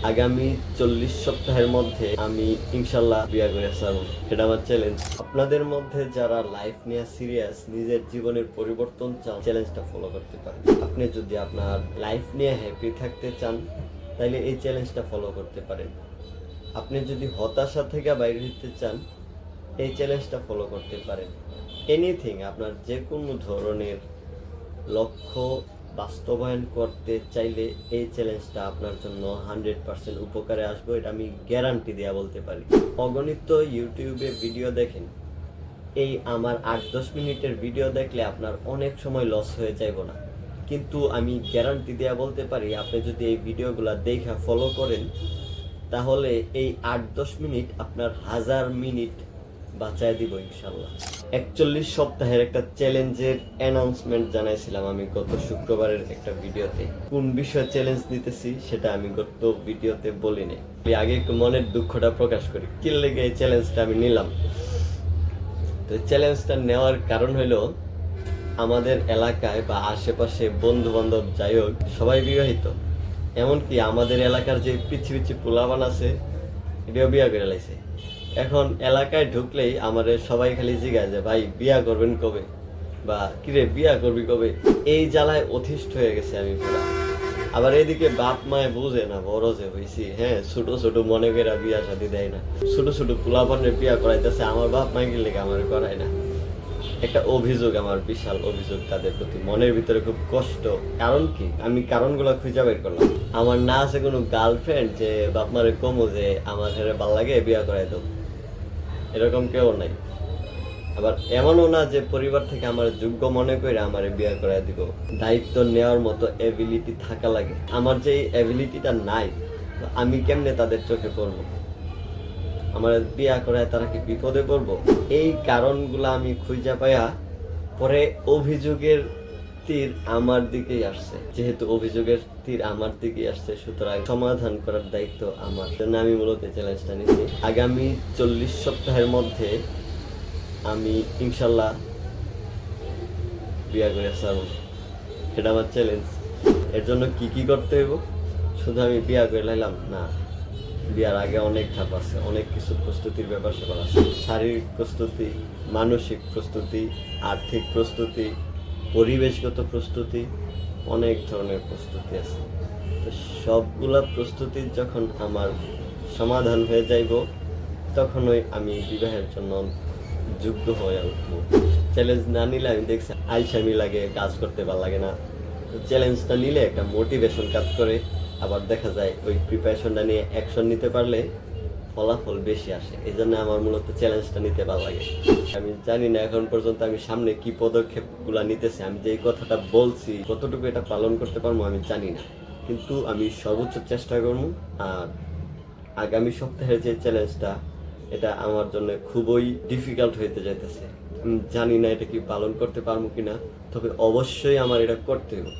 আগামী 40 সপ্তাহের মধ্যে আমি ইনশাল্লাহ বিয়ে করে ছাড়ব। এটা আমার চ্যালেঞ্জ। আপনাদের মধ্যে যারা লাইফ নিয়ে সিরিয়াস, নিজের জীবনের পরিবর্তন চান, চ্যালেঞ্জটা ফলো করতে পারেন। আপনি যদি আপনার লাইফ নিয়ে হ্যাপি থাকতে চান তাহলে এই চ্যালেঞ্জটা ফলো করতে পারেন। আপনি যদি হতাশা থেকে বাইরে হতে চান এই চ্যালেঞ্জটা ফলো করতে পারেন। এনিথিং, আপনার যে কোনো ধরনের লক্ষ্য বাস্তবায়ন করতে চাইলে এই চ্যালেঞ্জটা আপনার জন্য 100% উপকারে আসবে, এটা আমি গ্যারান্টি দেওয়া বলতে পারি। অগণিত ইউটিউবে ভিডিও দেখেন, এই আমার 8-10 মিনিটের ভিডিও দেখলে আপনার অনেক সময় লস হয়ে যাইব না, কিন্তু আমি গ্যারান্টি দেওয়া বলতে পারি আপনি যদি এই ভিডিওগুলো দেখা ফলো করেন তাহলে এই 8-10 মিনিট আপনার 1000 মিনিট বাঁচায় দিব ইনশাল্লাহ। 41 সপ্তাহের একটা চ্যালেঞ্জের অ্যানাউন্সমেন্ট জানাইছিলাম আমি গত শুক্রবারের একটা ভিডিওতে। কোন বিষয়ে চ্যালেঞ্জ নিতেছি সেটা আমি গত ভিডিওতে বলিনি। আগে একটু মনের দুঃখটা প্রকাশ করি কি লেগে এই চ্যালেঞ্জটা আমি নিলাম। তো চ্যালেঞ্জটা নেওয়ার কারণ হলো আমাদের এলাকায় বা আশেপাশে বন্ধু বান্ধব যাই হোক সবাই বিবাহিত, এমনকি আমাদের এলাকার যে পিচ্ছি পিচ্ছি পোলাবান আছে এটাও বিয়া করে লাইছে। এখন এলাকায় ঢুকলেই আমাদের সবাই খালি জিজ্ঞাসা যে ভাই বিয়া করবেন কবে, বা কিরে বিয়া করবি কবে। এই জ্বালায় অতিষ্ঠ হয়ে গেছে আমি পুরা। আবার এদিকে বাপ মায় বুঝে না বড় যে হয়েছি, হ্যাঁ ছোট ছোট মনে করে বিয়া শাদী দেয় না, ছোট ছোট পোলাপানের বিয়া করাইতেছে, আমার বাপ মায় গেলে আমার করায় না। একটা অভিযোগ, আমার বিশাল অভিযোগ তাদের প্রতি, মনের ভিতরে খুব কষ্ট। কারণ কি, আমি কারণগুলো খুঁজে বের করলাম। আমার না আছে কোনো গার্লফ্রেন্ড যে বাপ মারে কমো যে আমার হেরে ভাল লাগে বিয়া করাই দেব, এরকম কেউ নাই। আবার এমনও না যে পরিবার থেকে আমার যোগ্য মনে করে আমার বিয়ে করাই দিব। দায়িত্ব নেওয়ার মতো এবিলিটি থাকা লাগে। আমার যে এই এবিলিটিটা নাই, তো আমি কেমনে তাদের চোখে পড়বো? আমার বিয়া করায় তারা কি বিপদে পড়বো? এই কারণগুলো আমি খুঁজে পাইয়া পরে অভিযোগের তীর আমার দিকেই আসছে। যেহেতু অভিযোগের তীর আমার দিকেই আসছে, সুতরাং সমাধান করার দায়িত্ব আমার। জন্য আমি মূলত চ্যালেঞ্জটা নিচ্ছি। আগামী 40 সপ্তাহের মধ্যে আমি ইনশাল্লাহ বিয়া করে ছাড়ব। এটা আমার চ্যালেঞ্জ। এর জন্য কি কি করতে হইব? শুধু আমি বিয়া করে লাইলাম না, বিয়ার আগে অনেক ধাপ আছে, অনেক কিছু প্রস্তুতির ব্যাপার স্যাপার আছে। শারীরিক প্রস্তুতি, মানসিক প্রস্তুতি, আর্থিক প্রস্তুতি, পরিবেশগত প্রস্তুতি, অনেক ধরনের প্রস্তুতি আছে। তো সবগুলা প্রস্তুতির যখন আমার সমাধান হয়ে যাইব তখনই আমি বিবাহের জন্য যোগ্য হয়ে উঠবো। চ্যালেঞ্জ না নিলে আমি দেখছি আলসামি লাগে, কাজ করতে ভালো লাগে না। তো চ্যালেঞ্জটা নিলে একটা মোটিভেশন কাজ করে, আবার দেখা যায় ওই প্রিপারেশনটা নিয়ে অ্যাকশন নিতে পারলে ফলাফল বেশি আসে। এই জন্য আমার মূলত চ্যালেঞ্জটা নিতে ভালো লাগে। আমি জানি না এখন পর্যন্ত আমি সামনে কি পদক্ষেপগুলো নিতেছি, আমি যে কথাটা বলছি কতটুকু এটা পালন করতে পারবো আমি জানি না, কিন্তু আমি সর্বোচ্চ চেষ্টা করবো। আর আগামী সপ্তাহের যে চ্যালেঞ্জটা, এটা আমার জন্য খুবই ডিফিকাল্ট হইতে যাইতেছে। আমি জানি না এটা কি পালন করতে পারবো কিনা, তবে অবশ্যই আমার এটা করতে হবে।